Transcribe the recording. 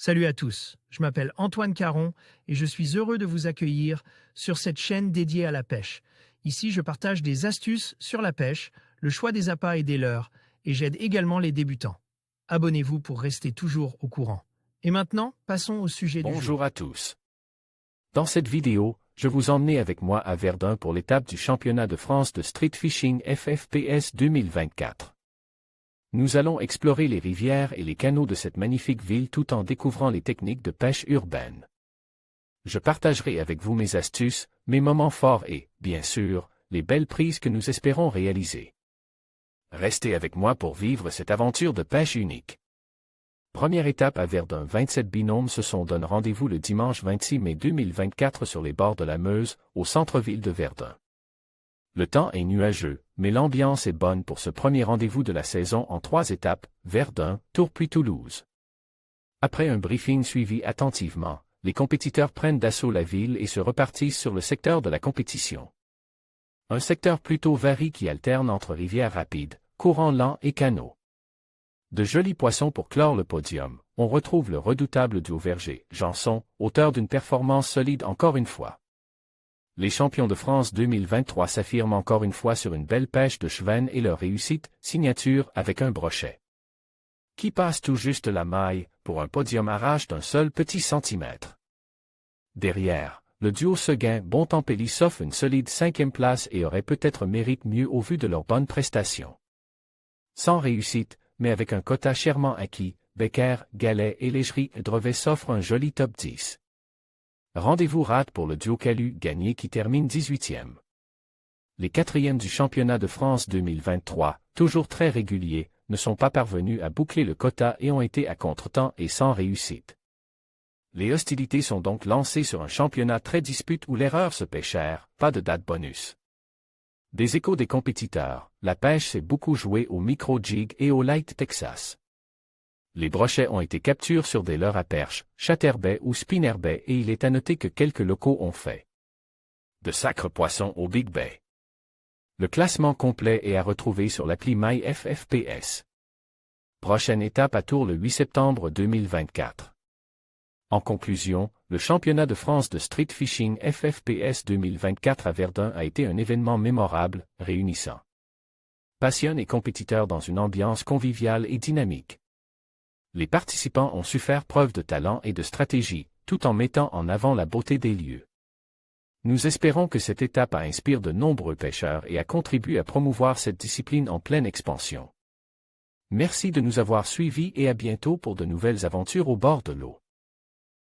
Salut à tous, je m'appelle Antoine Caron et je suis heureux de vous accueillir sur cette chaîne dédiée à la pêche. Ici, je partage des astuces sur la pêche, le choix des appâts et des leurres, et j'aide également les débutants. Abonnez-vous pour rester toujours au courant. Et maintenant, passons au sujet du jour. Bonjour à tous. Dans cette vidéo, je vous emmène avec moi à Verdun pour l'étape du championnat de France de Street Fishing FFPS 2024. Nous allons explorer les rivières et les canaux de cette magnifique ville tout en découvrant les techniques de pêche urbaine. Je partagerai avec vous mes astuces, mes moments forts et, bien sûr, les belles prises que nous espérons réaliser. Restez avec moi pour vivre cette aventure de pêche unique. Première étape à Verdun, 27 binômes se sont donné rendez-vous le dimanche 26 mai 2024 sur les bords de la Meuse, au centre-ville de Verdun. Le temps est nuageux, mais l'ambiance est bonne pour ce premier rendez-vous de la saison en 3 étapes, Verdun, Tours puis Toulouse. Après un briefing suivi attentivement, les compétiteurs prennent d'assaut la ville et se repartissent sur le secteur de la compétition. Un secteur plutôt varié qui alterne entre rivières rapides, courants lents et canaux. De jolis poissons pour clore le podium, on retrouve le redoutable duo Verger, Janson, auteur d'une performance solide encore une fois. Les champions de France 2023 s'affirment encore une fois sur une belle pêche de chevennes et leur réussite, signature avec un brochet qui passe tout juste la maille, pour un podium arrache d'un seul petit centimètre. Derrière, le duo Seguin-Bontemps-Pelly s'offre une solide 5e place et aurait peut-être mérite mieux au vu de leurs bonnes prestations. Sans réussite, mais avec un quota chèrement acquis, Becker, Gallet et Légerie Drevet s'offrent un joli top 10. Rendez-vous rate pour le duo Calu-Gagné qui termine 18e. Les 4e du championnat de France 2023, toujours très réguliers, ne sont pas parvenus à boucler le quota et ont été à contretemps et sans réussite. Les hostilités sont donc lancées sur un championnat très dispute où l'erreur se paie cher, pas de date bonus. Des échos des compétiteurs, la pêche s'est beaucoup jouée au micro-jig et au light Texas. Les brochets ont été capturés sur des leurres à perche, chatterbait ou spinnerbait et il est à noter que quelques locaux ont fait de sacres poissons au Big Bay. Le classement complet est à retrouver sur l'appli MyFFPS. Prochaine étape à Tours le 8 septembre 2024. En conclusion, le championnat de France de Street Fishing FFPS 2024 à Verdun a été un événement mémorable, réunissant passion et compétiteurs dans une ambiance conviviale et dynamique. Les participants ont su faire preuve de talent et de stratégie, tout en mettant en avant la beauté des lieux. Nous espérons que cette étape inspire de nombreux pêcheurs et a contribué à promouvoir cette discipline en pleine expansion. Merci de nous avoir suivis et à bientôt pour de nouvelles aventures au bord de l'eau.